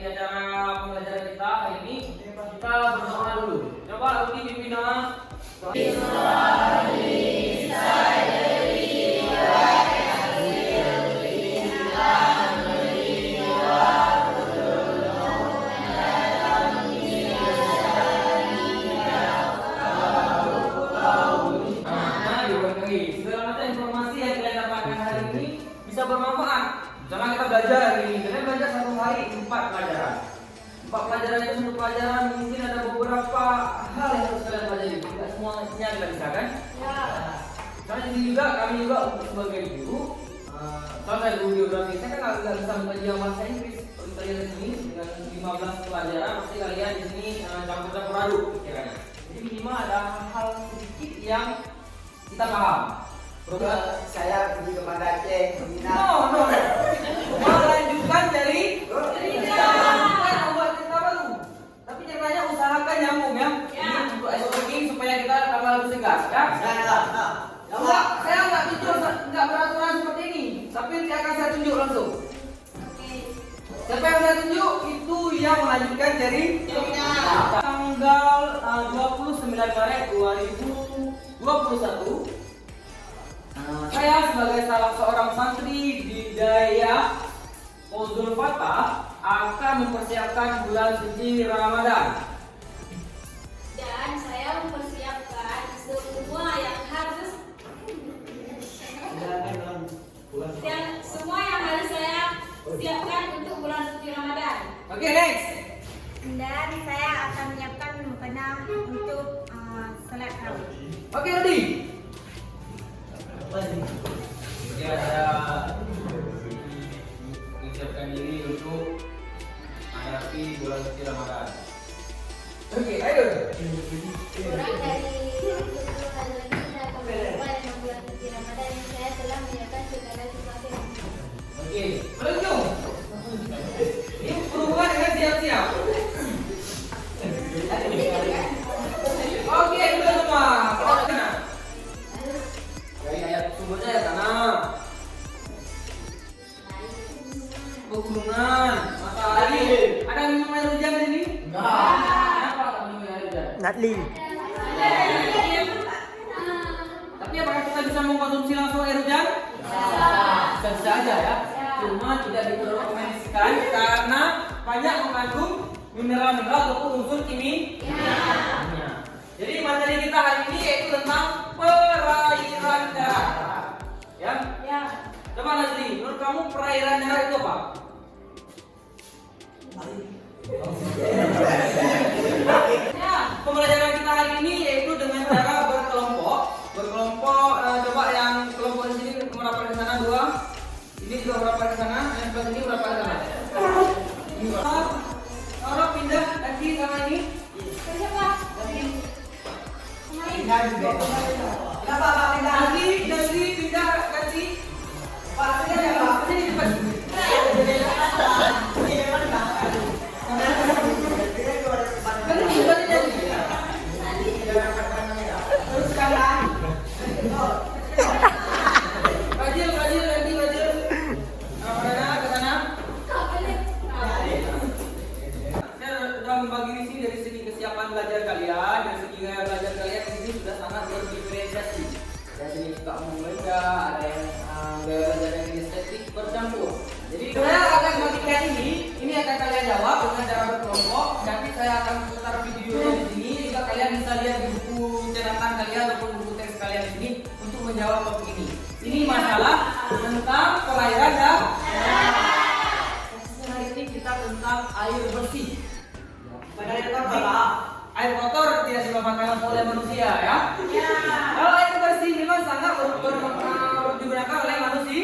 menghadapi acara pembelajaran kita hari ini, kita berdoa dulu. Coba Udi pimpin doa. Segala macam informasi yang kalian dapatkan hari ini bisa bermanfaat. Misalnya kita belajar hari ini, kalian belajar satu hari 4 pelajaran. 4 pelajaran itu satu pelajaran mungkin ada beberapa hal yang harus kalian pelajari. Tidak semuanya kita bisa kan? Ya. Karena ini juga kami juga untuk sebagai guru, saya guru geografi, saya kan nggak bisa mengaji bahasa Inggris. Kalau kita lihat di sini dengan 15 pelajaran, pasti kalian di sini campur-campur aduk pikirannya. Jadi minimal ada hal sedikit yang kita paham. Program Saya pergi kepada Aceh membina. no. Melanjutkan dari bukan membuat cerita baru. Tapi ceritanya usahakan nyambung ya. Ini untuk SOP supaya kita tambah lebih segar ya. Enggak, saya enggak tunjuk, enggak beraturan seperti ini. Tapi nanti akan saya tunjuk langsung. Siapa yang saya tunjuk itu yang melanjutkan dari tanggal 29 Maret 2021. Saya sebagai salah seorang santri di Daya Modul Fatah akan mempersiapkan bulan suci Ramadan. Dan saya mempersiapkan semua yang harus saya siapkan untuk bulan suci Ramadan. Oke, next. Dan saya akan menyiapkan mukena untuk salat tarawih. Oke, Rudi. Ya, saya menyiapkan diri untuk menghadapi bulan suci Ramadan. Oke, ayo. Kurang dari 10 hari lagi kita akan berjumpa dengan bulan suci Ramadan. Saya telah menyiapkan segala sesuatu. Oke, beruntung. Ini berhubungan dengan siap-siap. Oke, sudah semua. Dari ayat sumbernya ya tanah, pegunungan, matahari. Ada minum air hujan di sini? Enggak. Kenapa tak minum air hujan? Natli. Tapi apakah kita bisa mengkonsumsi langsung air hujan? Bisa aja ya. Cuma tidak direkomendasikan karena banyak mengandung mineral-mineral ataupun unsur kimia. Jadi materi kita hari ini yaitu tentang perairan darah. Ya? Ya. Coba Nazli, menurut kamu perairan darah itu apa? Ya, pembelajaran kita hari ini yaitu dengan cara berkelompok. Coba yang kelompok di sini merapat ke sana 2. Ini juga merapat ke sana, yang sebelah sini merapat ke sana. Kalau pindah lagi sama ini. Siapa? Kenapa Pak pindah? Nanti pindah ganti. Pak pindah ya Pak. Sini cepat. Terus kanan. Bajil ganti bajil. Ke sana. Saya sudah membagi di sini dari segi kesiapan belajar kalian, dari segi gaya belajar kalian di sini sudah sangat berdiferensiasi. Dari sini suka membaca, ada yang gaya belajar yang estetik bercampur. Jadi saya akan bagikan ini akan kalian jawab dengan cara berkelompok. Nanti saya akan putar videonya di sini, juga kalian bisa lihat di buku catatan kalian ataupun buku teks kalian di sini untuk menjawab topik ini. Ini masalah tentang perairan dan hari ini kita tentang air bersih. Pada air kotor tidak dimanfaatkan oleh manusia ya. Kalau air bersih memang sangat digunakan oleh manusia.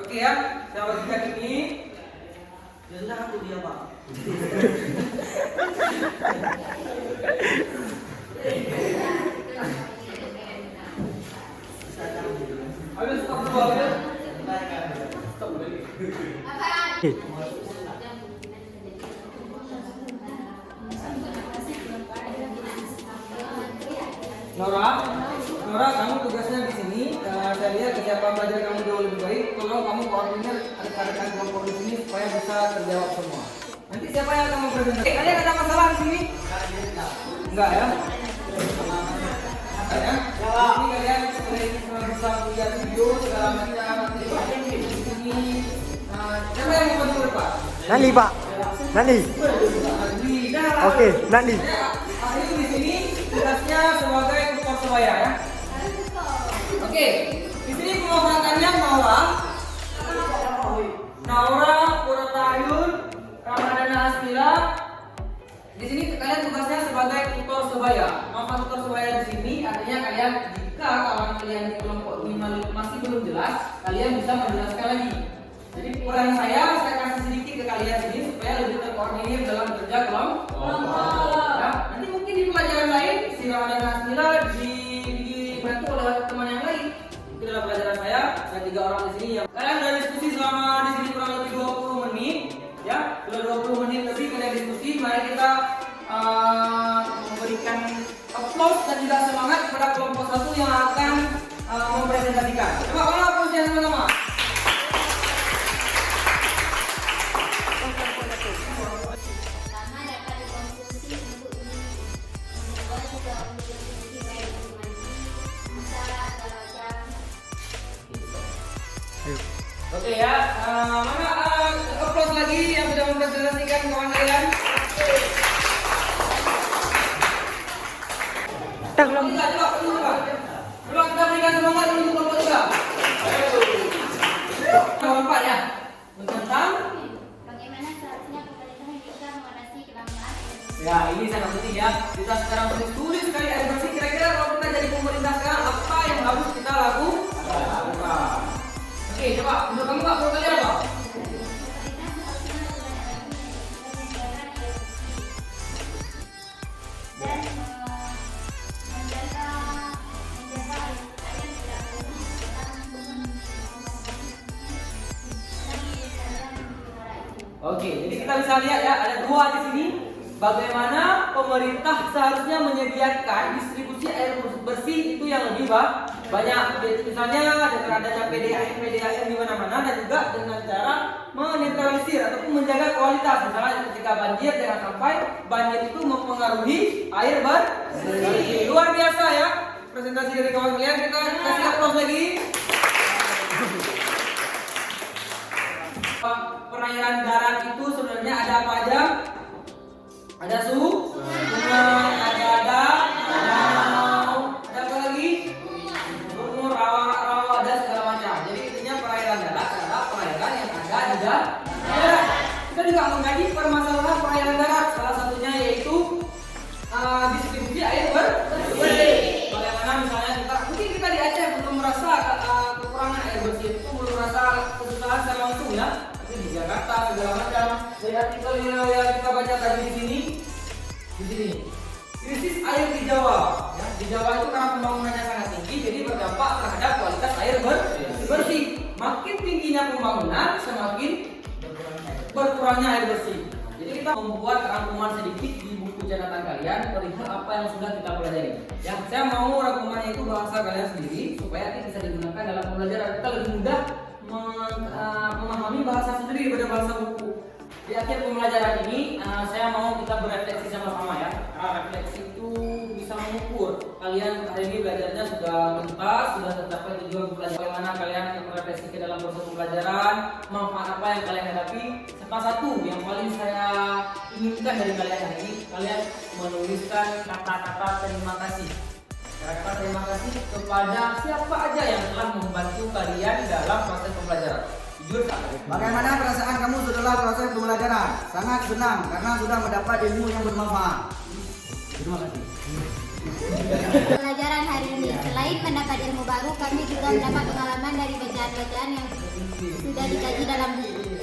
Oke ya, saya bagikan ini. Ya sudah aku dia Pak. Habis stop dulu ya. Stop dulu. Nora, kamu tugasnya di sini saya lihat kesiapan belajar kamu jauh lebih baik. Tolong kamu koordinir rekan-rekan kelompok di sini supaya bisa terjawab semua. Nanti siapa yang akan mempresentasi? Kalian ada masalah di sini? Enggak ya? Enggak ya? Ini kalian setelah bisa melihat video segala macam nanti di sini. Siapa yang mau bantu Pak? Nani Pak, Nani. Oke, Nani. Ahli di sini tugasnya sebagai tutor sebaya ya. Oke, di sini pemaparannya Naura, Puratayun, Ramadana Astila. Di sini kalian tugasnya sebagai tutor sebaya. Manfaat tutor sebaya di sini artinya kalian jika kawan kalian di kelompok ini masih belum jelas, kalian bisa menjelaskan lagi. Jadi peran saya kasih sedikit ke kalian ini supaya lebih terkoordinir dalam kerja kelompok. Ya, nanti mungkin di pelajaran lain si Ramadana Astila dibantu oleh teman yang lain. Itu dalam pelajaran saya ada 3 orang di sini yang kalian sudah diskusi selama di sini kurang lebih 20 menit. Ya, sudah 20 menit lebih kalian diskusi. Mari kita memberikan applause dan juga semangat kepada kelompok 1 yang akan mempresentasikan. Coba kalau applause sama-sama. Pertama dapat dikonsumsi untuk kedua juga untuk konsumsi baik untuk mandi, masak, segala macam. Oke ya, mana applause lagi yang sudah mempresentasikan kawan kalian. Coba kita berikan semangat untuk kelompok 3. Kawan Pak ya, tentang Bagaimana seharusnya pemerintah bisa mengatasi kelangkaan energi? ya ini sangat penting ya. Kita sekarang sulit sekali air bersih. Kira-kira kalau kita jadi pemerintah sekarang apa yang harus kita lakukan? Oke, coba menurut kamu Pak, menurut kalian apa? Dan menjaga air tidak berhenti Oke, jadi kita bisa lihat ya ada 2 di sini. Bagaimana pemerintah seharusnya menyediakan distribusi air bersih itu yang lebih banyak. Misalnya dengan adanya PDAM di mana-mana dan juga dengan cara menetralisir ataupun menjaga kualitas. Misalnya ketika banjir jangan sampai banjir itu mempengaruhi air bersih. Luar biasa ya presentasi dari kawan kalian. Kita kasih aplaus lagi. Perairan darat itu sebenarnya ada apa aja? Ada sungai, ada danau, ada apa lagi? Sumur, rawa, ada segala macam. Jadi intinya perairan darat adalah perairan yang ada di darat. Kita juga mengkaji permasalahan perairan darat. Salah satunya yaitu distribusi air bersih. Bagaimana misalnya mungkin kita di Aceh belum merasa kekurangan air bersih, itu belum merasa kesusahan secara langsung ya. Di Jakarta segala macam. Dari artikel yang kita baca tadi di sini krisis air di Jawa. Ya, di Jawa itu karena pembangunannya sangat tinggi, jadi berdampak terhadap kualitas air bersih. Makin tingginya pembangunan, semakin berkurangnya air bersih. Jadi kita membuat rangkuman sedikit di buku catatan kalian perihal apa yang sudah kita pelajari. Ya, saya mau rangkumannya itu bahasa kalian sendiri supaya nanti bisa digunakan dalam pembelajaran. Kita lebih mudah memahami bahasa sendiri daripada bahasa buku. Di akhir pembelajaran ini saya mau kita berefleksi sama-sama ya. Refleksi itu bisa mengukur kalian hari ini belajarnya sudah tuntas, sudah tercapai tujuan pembelajaran. Bagaimana kalian merefleksi ke dalam proses pembelajaran, manfaat apa yang kalian hadapi. Serta satu yang paling saya inginkan dari kalian hari ini, kalian menuliskan kata-kata terima kasih. Kata-kata terima kasih kepada siapa aja yang telah membantu kalian dalam proses pembelajaran. Jujur, Bagaimana perasaan kamu setelah proses pembelajaran? Sangat senang karena sudah mendapat ilmu yang bermanfaat. terima kasih. Pelajaran hari ini, selain mendapat ilmu baru, kami juga mendapat pengalaman dari bacaan-bacaan yang sudah dikaji dalam buku.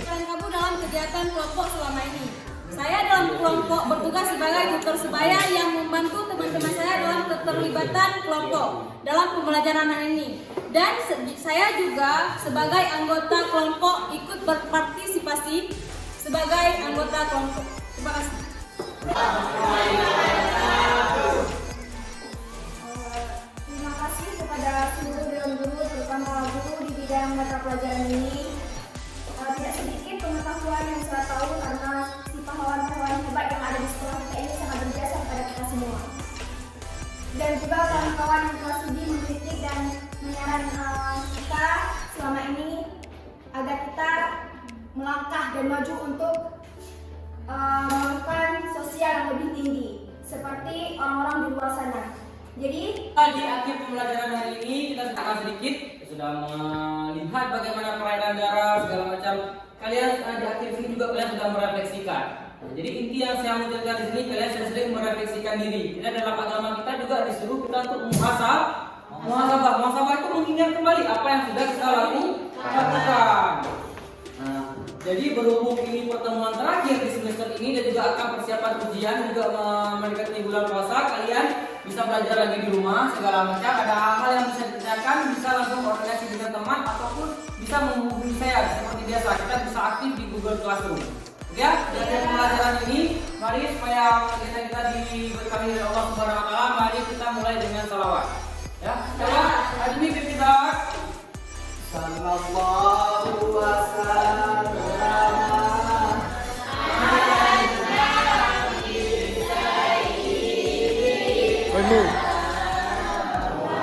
Dan kamu dalam kegiatan kelompok selama ini. Saya dalam kelompok bertugas sebagai tutor sebaya yang membantu teman-teman saya dalam keterlibatan kelompok dalam pembelajaran hari ini. Dan saya juga sebagai anggota kelompok ikut berpartisipasi sebagai anggota kelompok. Terima kasih. Terima kasih kepada kepada seluruh dewan guru, terutama guru di bidang mata pelajaran ini. Tidak sedikit pengetahuan yang saya tahu karena si pahlawan-pahlawan hebat yang ada di sekolah kita ini sangat berjasa kepada kita semua. Dan juga kawan-kawan yang telah sudi mengkritik dan menyarankan kita selama ini agar kita melangkah dan maju untuk melakukan sosial yang lebih tinggi seperti orang-orang di luar sana. Jadi di akhir pembelajaran hari ini kita sudah melihat bagaimana peredaran darah segala macam. Kalian di akhir sini juga kalian sudah merefleksikan. Jadi inti yang saya munculkan di sini, kalian sudah sering merefleksikan diri. Kita dalam agama kita juga disuruh kita untuk muhasabah. Muhasabah itu mengingat kembali apa yang sudah kita lakukan. Jadi berhubung ini pertemuan terakhir di semester ini dan juga akan persiapan ujian dan juga mendekati bulan puasa, kalian bisa belajar lagi di rumah segala macam. Ada hal-hal yang bisa ditanyakan, bisa langsung koordinasi dengan teman ataupun bisa menghubungi saya seperti biasa. Kita bisa aktif di Google Classroom. Ya, dari pembelajaran ini, mari supaya kita diberkahi oleh Allah Subhanahu Wa Taala. Mari kita mulai dengan salawat. Ya, coba hadmi kita. Sallallahu wasallam. Ini.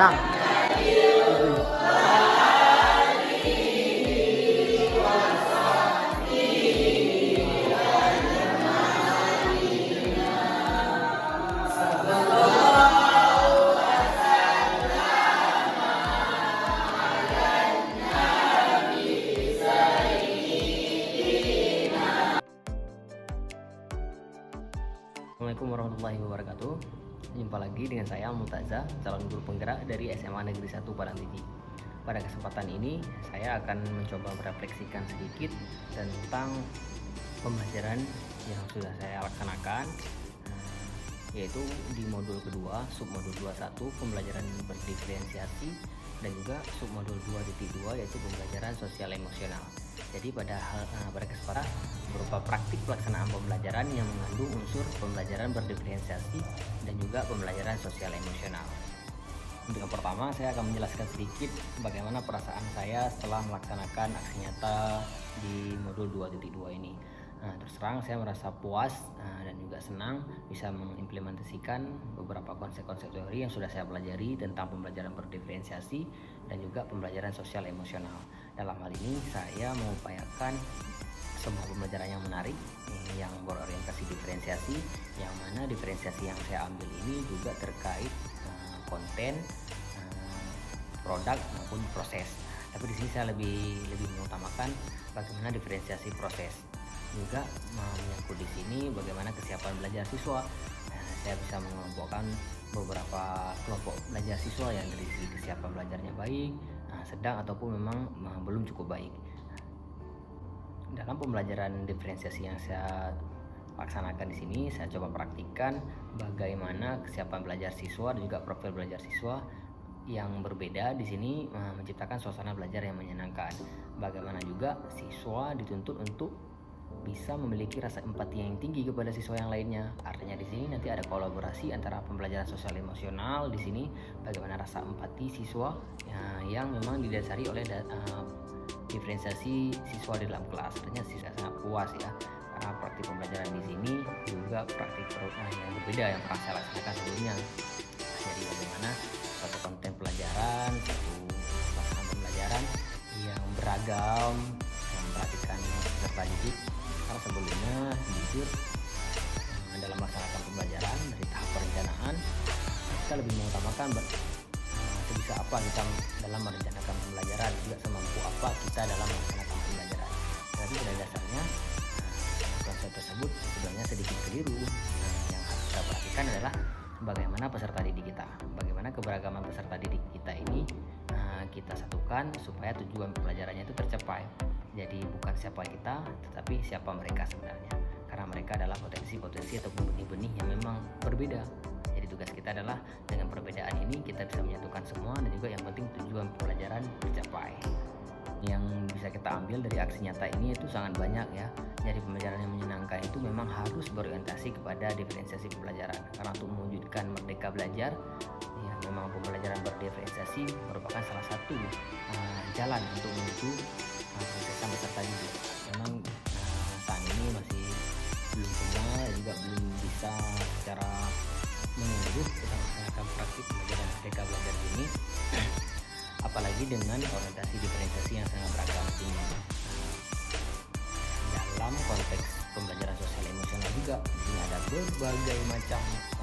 Tang. Assalamualaikum warahmatullahi wabarakatuh. Jumpa lagi dengan saya Multaza, calon guru penggerak dari SMA Negeri 1 Padang Tinggi. Pada kesempatan ini saya akan mencoba merefleksikan sedikit tentang pembelajaran yang sudah saya laksanakan, yaitu di modul kedua, submodul 21 pembelajaran berdiferensiasi dan juga submodul 2.2 yaitu pembelajaran sosial emosional. Jadi pada kesempatan berupa praktik pelaksanaan pembelajaran yang mengandung unsur pembelajaran berdiferensiasi dan juga pembelajaran sosial emosional. Untuk yang pertama, saya akan menjelaskan sedikit bagaimana perasaan saya setelah melaksanakan aksi nyata di modul 2.2 ini. Terus terang saya merasa puas dan juga senang bisa mengimplementasikan beberapa konsep-konsep teori yang sudah saya pelajari tentang pembelajaran berdiferensiasi dan juga pembelajaran sosial emosional. Dalam hal ini saya mengupayakan sebuah pembelajaran yang menarik yang berorientasi diferensiasi, yang mana diferensiasi yang saya ambil ini juga terkait konten, produk maupun proses. Tapi di sini saya lebih mengutamakan bagaimana diferensiasi proses. Juga menyangkut di sini bagaimana kesiapan belajar siswa. Saya bisa mengelompokkan beberapa kelompok belajar siswa yang dari segi kesiapan belajarnya baik, sedang ataupun memang belum cukup baik. Dalam pembelajaran diferensiasi yang saya laksanakan di sini, saya coba praktikkan bagaimana kesiapan belajar siswa dan juga profil belajar siswa yang berbeda di sini menciptakan suasana belajar yang menyenangkan. Bagaimana juga siswa dituntut untuk bisa memiliki rasa empati yang tinggi kepada siswa yang lainnya. Artinya di sini nanti ada kolaborasi antara pembelajaran sosial emosional di sini, bagaimana rasa empati siswa yang memang didasari oleh diferensiasi siswa di dalam kelas. Artinya siswa sangat puas ya, karena praktik pembelajaran di sini juga praktik yang berbeda yang pernah saya laksanakan sebelumnya. Jadi bagaimana suatu konten pelajaran, satu pelaksanaan pembelajaran yang beragam, yang memperhatikan peserta didik. Karena sebelumnya jujur dalam melaksanakan pembelajaran dari tahap perencanaan kita lebih mengutamakan sebisa apa kita dalam merencanakan pembelajaran, juga semampu apa kita dalam melaksanakan pembelajaran. Tapi pada dasarnya konsep tersebut sebenarnya sedikit keliru. Yang harus kita perhatikan adalah bagaimana peserta didik kita, bagaimana keberagaman peserta didik kita ini kita satukan supaya tujuan pembelajarannya itu tercapai. Jadi bukan siapa kita, tetapi siapa mereka sebenarnya. Karena mereka adalah potensi-potensi atau benih-benih yang memang berbeda. Jadi tugas kita adalah dengan perbedaan ini kita bisa menyatukan semua dan juga yang penting tujuan pembelajaran tercapai. Yang bisa kita ambil dari aksi nyata ini itu sangat banyak ya. Jadi pembelajaran yang menyenangkan itu memang harus berorientasi kepada diferensiasi pembelajaran. Karena untuk mewujudkan merdeka belajar, ya, memang pembelajaran berdiferensiasi merupakan salah satu jalan untuk menuju kesuksesan peserta didik. Memang saat ini masih belum semua dan juga belum bisa secara menyeluruh kita melaksanakan praktik pembelajaran Merdeka Belajar ini, apalagi dengan orientasi diferensiasi yang sangat beragam ini. Dalam konteks pembelajaran sosial emosional juga ini ada berbagai macam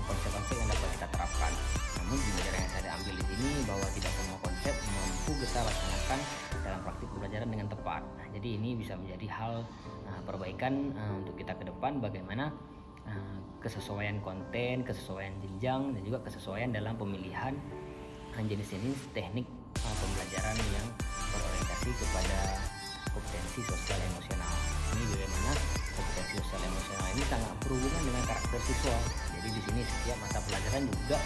konsep-konsep yang dapat kita terapkan. Namun pembelajaran yang saya ambil di sini bahwa tidak semua konsep mampu kita laksanakan dalam praktik pembelajaran dengan tepat. Nah, jadi ini bisa menjadi hal perbaikan untuk kita ke depan, bagaimana kesesuaian konten, kesesuaian jenjang, dan juga kesesuaian dalam pemilihan jenis-jenis teknik pembelajaran yang berorientasi kepada kompetensi sosial emosional. Ini bagaimana kompetensi sosial emosional ini sangat berhubungan dengan karakter siswa. Jadi di sini setiap mata pelajaran juga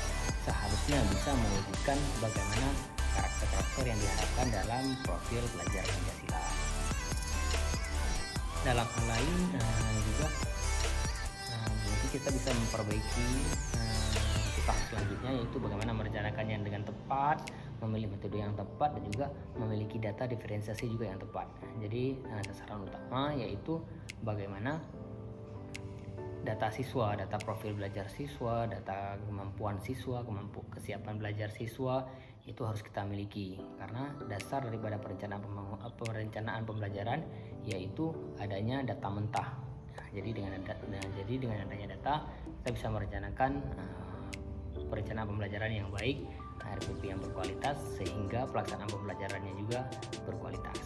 seharusnya bisa mewujudkan bagaimana karakter-karakter yang diharapkan dalam profil pelajar Pancasila. Dalam hal lain juga mungkin kita bisa memperbaiki tahap selanjutnya, yaitu bagaimana merencanakannya dengan tepat, memilih metode yang tepat, dan juga memiliki data diferensiasi juga yang tepat. Jadi sasaran utama yaitu bagaimana data siswa, data profil belajar siswa, data kemampuan siswa, kesiapan belajar siswa itu harus kita miliki, karena dasar daripada perencanaan pembelajaran yaitu adanya data mentah. Jadi dengan adanya data kita bisa merencanakan perencanaan pembelajaran yang baik, RPP yang berkualitas, sehingga pelaksanaan pembelajarannya juga berkualitas.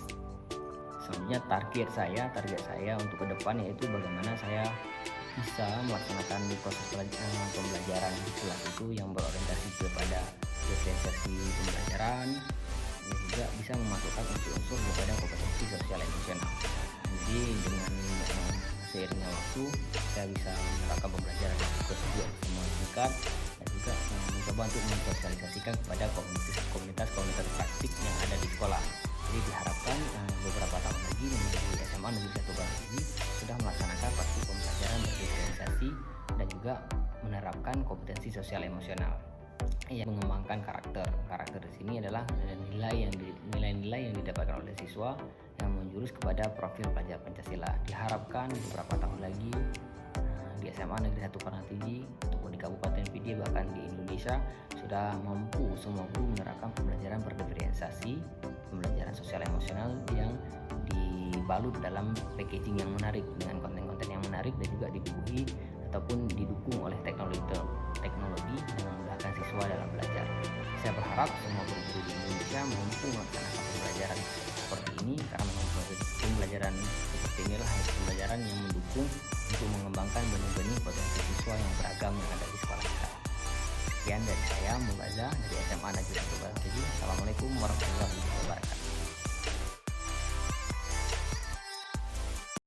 Selanjutnya target saya untuk ke depan yaitu bagaimana saya bisa melaksanakan proses pembelajaran di kelas itu yang berorientasi kepada diferensiasi pembelajaran, dan juga bisa memasukkan unsur-unsur kepada kompetensi sosial emosional. Jadi dengan seiringnya waktu saya bisa menerapkan pembelajaran tersebut semua tingkat, dan juga mencoba untuk mensosialisasikan kepada komunitas praktik yang ada di sekolah. Jadi diharapkan beberapa tahun lagi menjadi SMA Negeri 1 Barantiji sudah melaksanakan praktik pembelajaran berdiferensiasi dan juga menerapkan kompetensi sosial emosional yang mengembangkan karakter di sini adalah nilai-nilai yang didapatkan oleh siswa yang menjurus kepada profil pelajar Pancasila. Diharapkan beberapa tahun lagi di SMA Negeri 1 Parantiji ataupun di Kabupaten PD bahkan di Indonesia sudah mampu semua guru menerapkan pembelajaran berdiferensiasi, pembelajaran sosial emosional yang dibalut dalam packaging yang menarik dengan konten-konten yang menarik dan juga dibubuhi ataupun didukung oleh teknologi yang memudahkan siswa dalam belajar. Saya berharap semua guru-guru di Indonesia mampu melaksanakan pembelajaran seperti ini, karena memang pembelajaran seperti inilah pembelajaran yang mendukung untuk mengembangkan benih-benih potensi siswa yang beragam yang ada di sekolah kita. Sekian dari saya, Multaza dari SMA Negeri 1 Barantiji. Assalamualaikum warahmatullahi wabarakatuh.